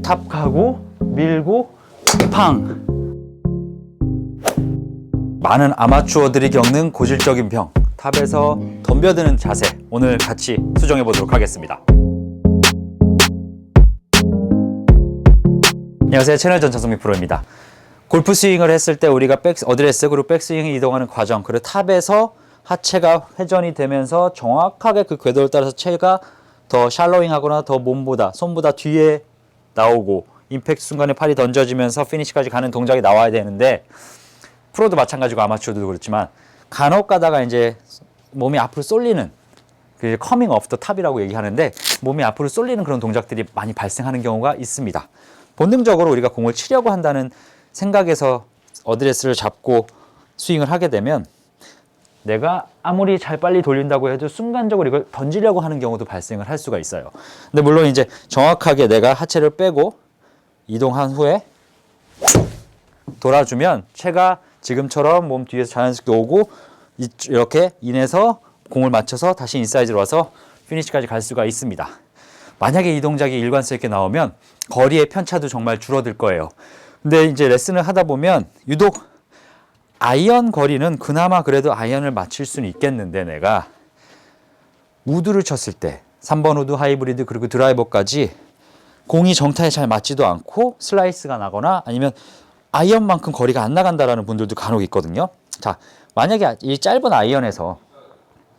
탑 가고 밀고 팡. 많은 아마추어들이 겪는 고질적인 병, 탑에서 덤벼드는 자세, 오늘 같이 수정해 보도록 하겠습니다. 안녕하세요, 채널 전창성민 프로입니다. 골프 스윙을 했을 때 우리가 어드레스 그리고 백스윙이 이동하는 과정, 그리고 탑에서 하체가 회전이 되면서 정확하게 그 궤도를 따라서 채가 더 샬로잉하거나 더 몸보다 손보다 뒤에 나오고 임팩트 순간에 팔이 던져지면서 피니시까지 가는 동작이 나와야 되는데, 프로도 마찬가지고 아마추어도 그렇지만 간혹 가다가 이제 몸이 앞으로 쏠리는, 그 커밍 오프 더 탑이라고 얘기하는데, 몸이 앞으로 쏠리는 그런 동작들이 많이 발생하는 경우가 있습니다. 본능적으로 우리가 공을 치려고 한다는 생각에서 어드레스를 잡고 스윙을 하게 되면 내가 아무리 잘 빨리 돌린다고 해도 순간적으로 이걸 던지려고 하는 경우도 발생을 할 수가 있어요. 근데 물론 이제 정확하게 내가 하체를 빼고 이동한 후에 돌아주면 채가 지금처럼 몸 뒤에서 자연스럽게 오고 이렇게 인해서 공을 맞춰서 다시 인사이드로 와서 피니시까지 갈 수가 있습니다. 만약에 이 동작이 일관성 있게 나오면 거리의 편차도 정말 줄어들 거예요. 근데 이제 레슨을 하다 보면 유독 아이언 거리는 그나마 그래도 아이언을 맞출 수는 있겠는데, 내가 우드를 쳤을 때 3번 우드, 하이브리드 그리고 드라이버까지 공이 정타에 잘 맞지도 않고 슬라이스가 나거나 아니면 아이언만큼 거리가 안 나간다라는 분들도 간혹 있거든요. 자, 만약에 이 짧은 아이언에서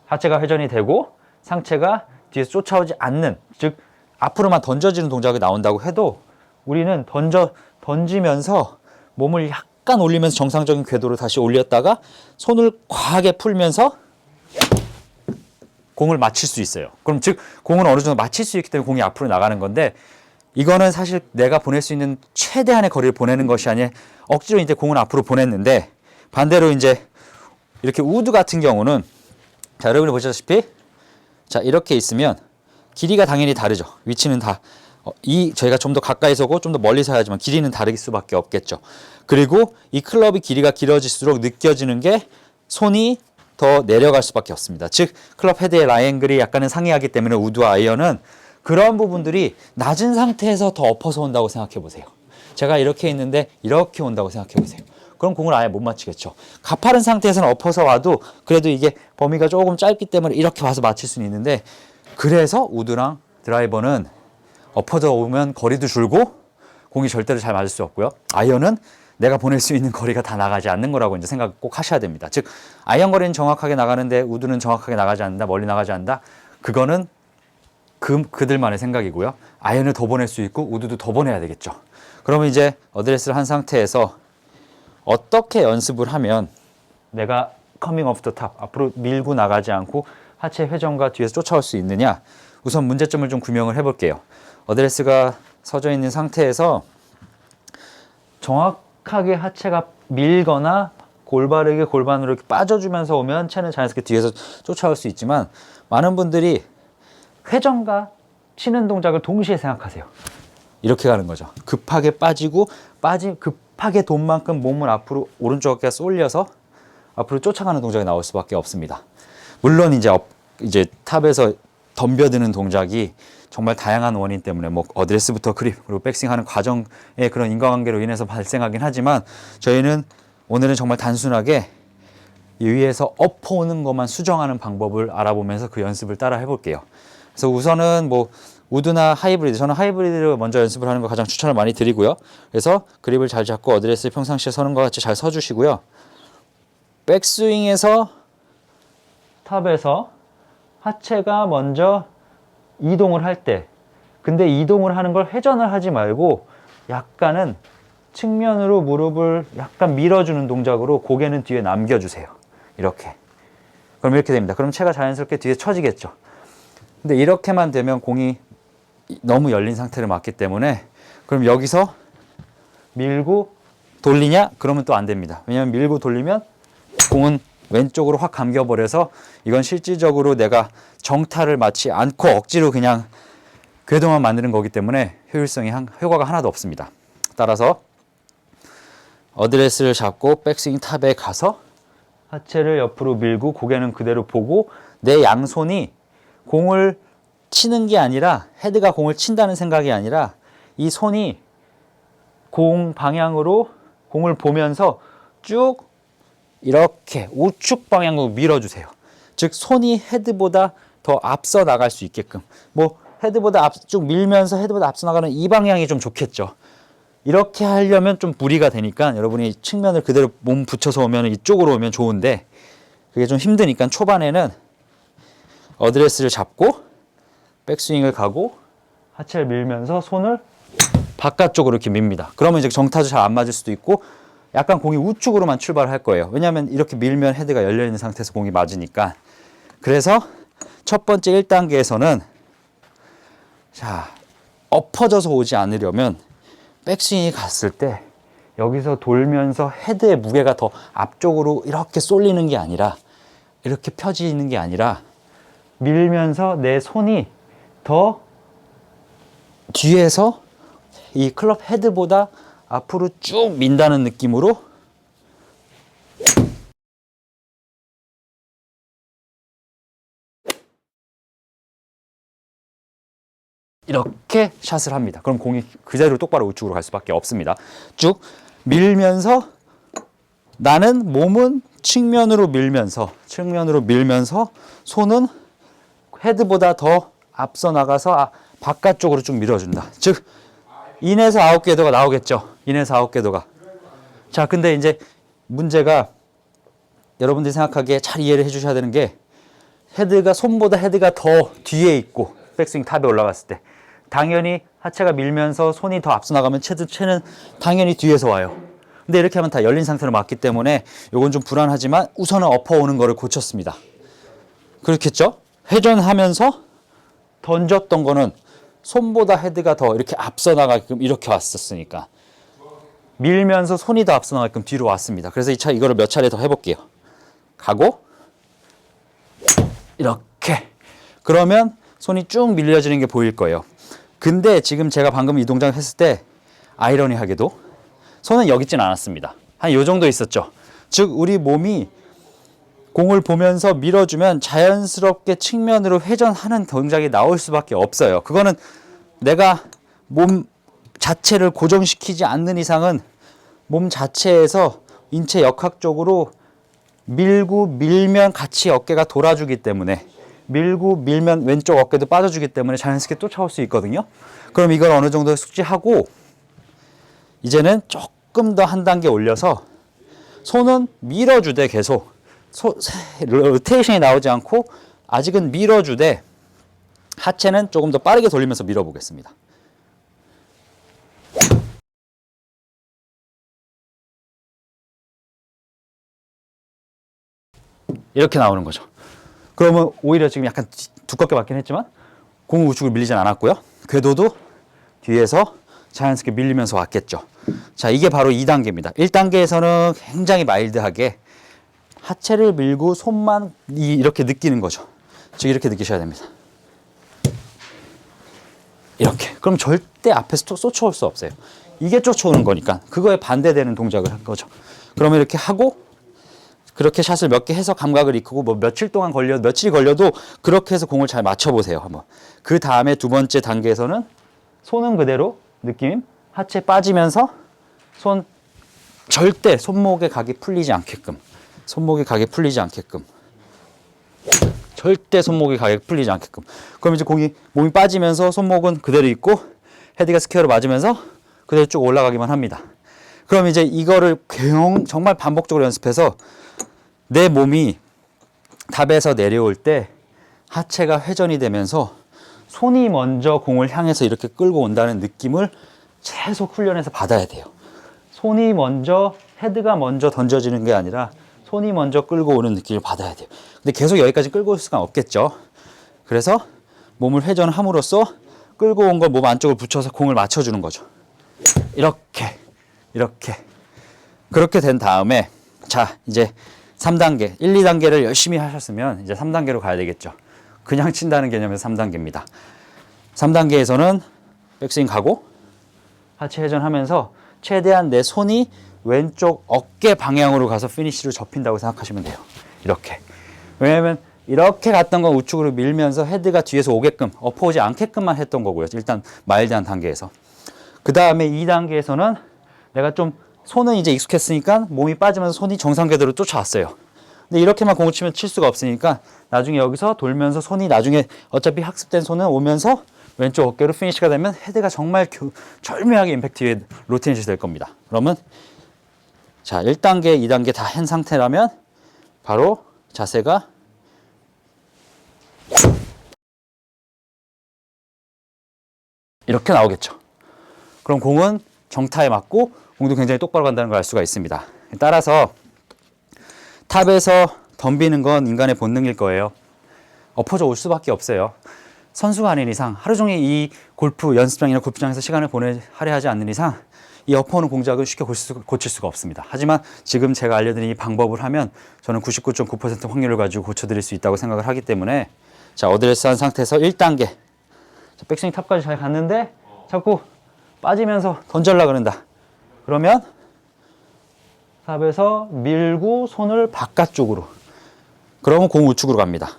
하체가 회전이 되고 상체가 뒤에서 쫓아오지 않는, 즉 앞으로만 던져지는 동작이 나온다고 해도 우리는 던지면서 몸을 약간 올리면서 정상적인 궤도로 다시 올렸다가 손을 과하게 풀면서 공을 맞힐 수 있어요. 그럼 즉 공은 어느 정도 맞힐 수 있기 때문에 공이 앞으로 나가는 건데, 이거는 사실 내가 보낼 수 있는 최대한의 거리를 보내는 것이 아니라 억지로 이제 공을 앞으로 보냈는데, 반대로 이제 이렇게 우드 같은 경우는, 자, 여러분이 보시다시피 자, 이렇게 있으면 길이가 당연히 다르죠. 위치는 다 저희가 좀 더 가까이서 오고 좀 더 멀리서 해야지만 길이는 다를 수밖에 없겠죠. 그리고 이 클럽이 길이가 길어질수록 느껴지는 게 손이 더 내려갈 수밖에 없습니다. 즉 클럽 헤드의 라이앵글이 약간은 상이하기 때문에 우드와 아이언은 그런 부분들이 낮은 상태에서 더 엎어서 온다고 생각해 보세요. 제가 이렇게 있는데 이렇게 온다고 생각해 보세요. 그럼 공을 아예 못 맞히겠죠. 가파른 상태에서는 엎어서 와도 그래도 이게 범위가 조금 짧기 때문에 이렇게 와서 맞힐 수는 있는데, 그래서 우드랑 드라이버는 엎어져 오면 거리도 줄고 공이 절대로 잘 맞을 수 없고요. 아이언은 내가 보낼 수 있는 거리가 다 나가지 않는 거라고 이제 생각 꼭 하셔야 됩니다. 즉 아이언 거리는 정확하게 나가는데 우드는 정확하게 나가지 않는다, 멀리 나가지 않는다. 그거는 그들만의 생각이고요. 아이언을 더 보낼 수 있고 우드도 더 보내야 되겠죠. 그러면 이제 어드레스를 한 상태에서 어떻게 연습을 하면 내가 커밍 오프 더 탑, 앞으로 밀고 나가지 않고 하체 회전과 뒤에서 쫓아올 수 있느냐, 우선 문제점을 좀 규명을 해볼게요. 어드레스가 서져 있는 상태에서 정확하게 하체가 밀거나 골바르게 골반으로 이렇게 빠져주면서 오면 채는 자연스럽게 뒤에서 쫓아올 수 있지만, 많은 분들이 회전과 치는 동작을 동시에 생각하세요. 이렇게 가는 거죠. 급하게 빠지고 급하게 돈 만큼 몸을 앞으로 오른쪽에 쏠려서 앞으로 쫓아가는 동작이 나올 수밖에 없습니다. 물론 이제 탑에서 덤벼드는 동작이 정말 다양한 원인 때문에 뭐 어드레스부터 그립 그리고 백스윙하는 과정의 그런 인과관계로 인해서 발생하긴 하지만, 저희는 오늘은 정말 단순하게 위에서 엎어 오는 것만 수정하는 방법을 알아보면서 그 연습을 따라 해볼게요. 그래서 우선은 뭐 우드나 하이브리드, 저는 하이브리드를 먼저 연습을 하는 거 가장 추천을 많이 드리고요. 그래서 그립을 잘 잡고 어드레스 평상시에 서는 것 같이 잘 서주시고요. 백스윙에서 탑에서 하체가 먼저 이동을 할 때, 근데 이동을 하는 걸 회전을 하지 말고 약간은 측면으로 무릎을 약간 밀어주는 동작으로 고개는 뒤에 남겨주세요. 이렇게. 그럼 이렇게 됩니다. 그럼 채가 자연스럽게 뒤에 처지겠죠. 근데 이렇게만 되면 공이 너무 열린 상태를 맞기 때문에, 그럼 여기서 밀고 돌리냐? 그러면 또 안 됩니다. 왜냐하면 밀고 돌리면 공은 왼쪽으로 확 감겨버려서 이건 실질적으로 내가 정타를 맞지 않고 억지로 그냥 궤도만 만드는 거기 때문에 효과가 하나도 없습니다. 따라서 어드레스를 잡고 백스윙 탑에 가서 하체를 옆으로 밀고 고개는 그대로 보고 내 양손이 공을 치는 게 아니라, 헤드가 공을 친다는 생각이 아니라 이 손이 공 방향으로 공을 보면서 쭉 이렇게 우측 방향으로 밀어주세요. 즉 손이 헤드보다 더 앞서 나갈 수 있게끔, 뭐 헤드보다 쭉 밀면서 헤드보다 앞서 나가는 이 방향이 좀 좋겠죠. 이렇게 하려면 좀 무리가 되니까 여러분이 측면을 그대로 몸 붙여서 오면 이쪽으로 오면 좋은데 그게 좀 힘드니까 초반에는 어드레스를 잡고 백스윙을 가고 하체를 밀면서 손을 바깥쪽으로 이렇게 밉니다. 그러면 이제 정타도 잘 안 맞을 수도 있고 약간 공이 우측으로만 출발을 할 거예요. 왜냐하면 이렇게 밀면 헤드가 열려있는 상태에서 공이 맞으니까. 그래서 첫 번째 1단계에서는 자, 엎어져서 오지 않으려면 백스윙이 갔을 때 여기서 돌면서 헤드의 무게가 더 앞쪽으로 이렇게 쏠리는 게 아니라 이렇게 펴지는 게 아니라 밀면서 내 손이 더 뒤에서 이 클럽 헤드보다 앞으로 쭉 민다는 느낌으로 이렇게 샷을 합니다. 그럼 공이 그대로 똑바로 우측으로 갈 수밖에 없습니다. 쭉 밀면서 나는 몸은 측면으로 밀면서 손은 헤드보다 더 앞서 나가서 바깥쪽으로 쭉 밀어준다. 즉 인에서 아웃 궤도가 나오겠죠. 인에서 아웃 궤도가. 자, 근데 이제 문제가 여러분들이 생각하기에 잘 이해를 해주셔야 되는 게 헤드가 손보다 헤드가 더 뒤에 있고 백스윙 탑에 올라갔을 때 당연히 하체가 밀면서 손이 더 앞서 나가면 채는 당연히 뒤에서 와요. 근데 이렇게 하면 다 열린 상태로 맞기 때문에 이건 좀 불안하지만 우선은 엎어오는 거를 고쳤습니다. 그렇겠죠? 회전하면서 던졌던 거는 손보다 헤드가 더 이렇게 앞서 나가게끔 이렇게 왔었으니까 밀면서 손이 더 앞서 나가게끔 뒤로 왔습니다. 그래서 이거를 몇 차례 더 해볼게요. 가고 이렇게 그러면 손이 쭉 밀려지는 게 보일 거예요. 근데 지금 제가 방금 이 동작을 했을 때 아이러니하게도 손은 여기 있진 않았습니다. 한 요 정도 있었죠. 즉 우리 몸이 공을 보면서 밀어주면 자연스럽게 측면으로 회전하는 동작이 나올 수밖에 없어요. 그거는 내가 몸 자체를 고정시키지 않는 이상은 몸 자체에서 인체 역학적으로 밀고 밀면 같이 어깨가 돌아주기 때문에 밀고 밀면 왼쪽 어깨도 빠져주기 때문에 자연스럽게 쫓아올 수 있거든요. 그럼 이걸 어느 정도 숙지하고 이제는 조금 더 한 단계 올려서 손은 밀어주되 계속 로테이션이 나오지 않고 아직은 밀어주되 하체는 조금 더 빠르게 돌리면서 밀어보겠습니다. 이렇게 나오는 거죠. 그러면 오히려 지금 약간 두껍게 맞긴 했지만 공 우측으로 밀리진 않았고요. 궤도도 뒤에서 자연스럽게 밀리면서 왔겠죠. 자, 이게 바로 2단계입니다. 1단계에서는 굉장히 마일드하게 하체를 밀고 손만 이렇게 느끼는 거죠. 즉 이렇게 느끼셔야 됩니다. 이렇게. 그럼 절대 앞에서 쫓아올 수 없어요. 이게 쫓아오는 거니까 그거에 반대되는 동작을 한 거죠. 그러면 이렇게 하고 그렇게 샷을 몇 개 해서 감각을 익히고 뭐 며칠이 걸려도 그렇게 해서 공을 잘 맞춰보세요. 한번. 그 다음에 두 번째 단계에서는 손은 그대로 느낌, 하체 빠지면서 절대 손목의 각이 풀리지 않게끔 절대 손목의 각이 풀리지 않게끔. 그럼 이제 몸이 빠지면서 손목은 그대로 있고 헤드가 스퀘어로 맞으면서 그대로 쭉 올라가기만 합니다. 그럼 이제 이거를 정말 반복적으로 연습해서 내 몸이 탑에서 내려올 때 하체가 회전이 되면서 손이 먼저 공을 향해서 이렇게 끌고 온다는 느낌을 계속 훈련해서 받아야 돼요. 헤드가 먼저 던져지는 게 아니라 손이 먼저 끌고 오는 느낌을 받아야 돼요. 근데 계속 여기까지 끌고 올 수가 없겠죠. 그래서 몸을 회전함으로써 끌고 온 걸 몸 안쪽을 붙여서 공을 맞춰주는 거죠. 이렇게. 그렇게 된 다음에 자, 이제 3단계, 1, 2단계를 열심히 하셨으면 이제 3단계로 가야 되겠죠. 그냥 친다는 개념에서 3단계입니다. 3단계에서는 백스윙 가고 하체 회전하면서 최대한 내 손이 왼쪽 어깨 방향으로 가서 피니쉬로 접힌다고 생각하시면 돼요. 이렇게. 왜냐면 이렇게 갔던 건 우측으로 밀면서 헤드가 뒤에서 오게끔 엎어오지 않게끔만 했던 거고요. 일단 마일드한 단계에서. 그 다음에 2단계에서는 내가 좀 손은 이제 익숙했으니까 몸이 빠지면서 손이 정상 궤도로 쫓아왔어요. 근데 이렇게만 공을 치면 칠 수가 없으니까 나중에 여기서 돌면서 손이 나중에 어차피 학습된 손은 오면서 왼쪽 어깨로 피니시가 되면 헤드가 정말 절묘하게 임팩트에 로테이션이 될 겁니다. 그러면 자 1단계, 2단계 다 한 상태라면 바로 자세가 이렇게 나오겠죠. 그럼 공은 정타에 맞고 공도 굉장히 똑바로 간다는 걸 알 수가 있습니다. 따라서 탑에서 덤비는 건 인간의 본능일 거예요. 엎어져 올 수밖에 없어요. 선수가 아닌 이상 하루 종일 이 골프 연습장이나 골프장에서 시간을 할애하지 않는 이상 이 엎어오는 공작을 쉽게 고칠 수가 없습니다. 하지만 지금 제가 알려드린 이 방법을 하면 저는 99.9% 확률을 가지고 고쳐드릴 수 있다고 생각을 하기 때문에 자 어드레스한 상태에서 1단계 자, 백스윙 탑까지 잘 갔는데 자꾸 빠지면서 던져라 그런다. 그러면 탑에서 밀고 손을 바깥쪽으로 그러면 공 우측으로 갑니다.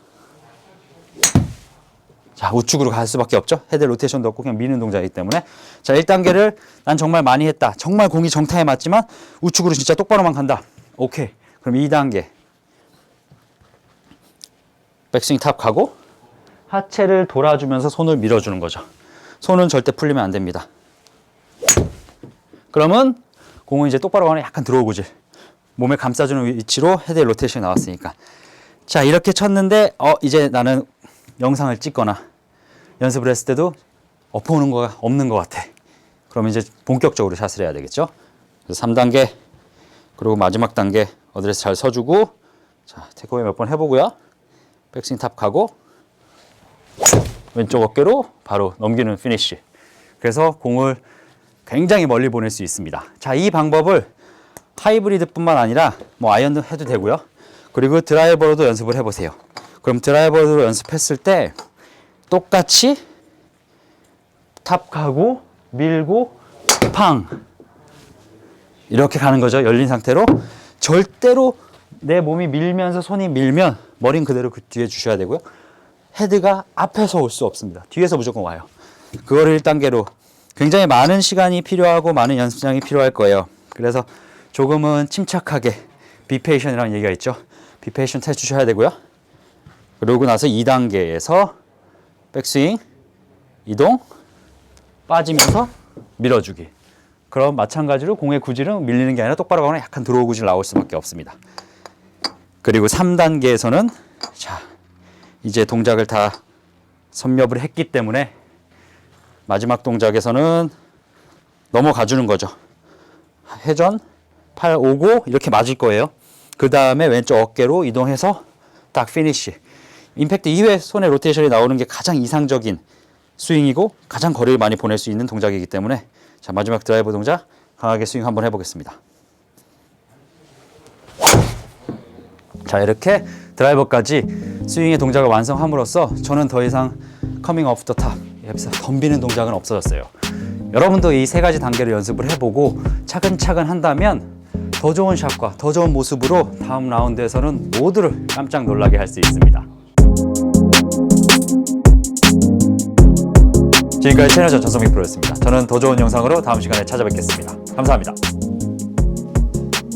자 우측으로 갈 수밖에 없죠. 헤드 로테이션도 없고 그냥 미는 동작이기 때문에 자 1단계를 난 정말 많이 했다. 정말 공이 정타에 맞지만 우측으로 진짜 똑바로만 간다. 오케이. 그럼 2단계 백스윙 탑 가고 하체를 돌아주면서 손을 밀어주는 거죠. 손은 절대 풀리면 안 됩니다. 그러면 공은 이제 똑바로 가면 약간 들어오고질 몸에 감싸주는 위치로 헤드의 로테이션이 나왔으니까 자 이렇게 쳤는데 이제 나는 영상을 찍거나 연습을 했을 때도 엎어오는 거가 없는 것 같아. 그러면 이제 본격적으로 샷을 해야 되겠죠. 그래서 3단계 그리고 마지막 단계 어드레스 잘 서주고 자 테이크어웨이 몇 번 해보고요. 백스윙 탑 가고 왼쪽 어깨로 바로 넘기는 피니쉬. 그래서 공을 굉장히 멀리 보낼 수 있습니다. 자, 이 방법을 하이브리드뿐만 아니라 뭐 아이언도 해도 되고요. 그리고 드라이버로도 연습을 해보세요. 그럼 드라이버로 연습했을 때 똑같이 탑 가고 밀고 팡 이렇게 가는 거죠. 열린 상태로 절대로 내 몸이 밀면서 손이 밀면 머리는 그대로 그 뒤에 주셔야 되고요. 헤드가 앞에서 올 수 없습니다. 뒤에서 무조건 와요. 그거를 1단계로 굉장히 많은 시간이 필요하고 많은 연습량이 필요할 거예요. 그래서 조금은 침착하게 비페이션이라는 얘기가 있죠. 비페이션 해주셔야 되고요. 그러고 나서 2단계에서 백스윙, 이동, 빠지면서 밀어주기. 그럼 마찬가지로 공의 구질은 밀리는 게 아니라 똑바로 가거나 약간 들어오구질 나올 수밖에 없습니다. 그리고 3단계에서는 자 이제 동작을 다 섭렵을 했기 때문에 마지막 동작에서는 넘어가 주는 거죠. 회전, 팔 오고 이렇게 맞을 거예요. 그 다음에 왼쪽 어깨로 이동해서 딱 피니쉬. 임팩트 이후에 손의 로테이션이 나오는 게 가장 이상적인 스윙이고 가장 거리를 많이 보낼 수 있는 동작이기 때문에 자 마지막 드라이버 동작 강하게 스윙 한번 해보겠습니다. 자 이렇게 드라이버까지 스윙의 동작을 완성함으로써 저는 더 이상 커밍 오프 더 탑, 옆에서 덤비는 동작은 없어졌어요. 여러분도 이 세 가지 단계를 연습을 해보고 차근차근 한다면 더 좋은 샷과 더 좋은 모습으로 다음 라운드에서는 모두를 깜짝 놀라게 할 수 있습니다. 지금까지 채널 전성민 프로였습니다. 저는 더 좋은 영상으로 다음 시간에 찾아뵙겠습니다. 감사합니다.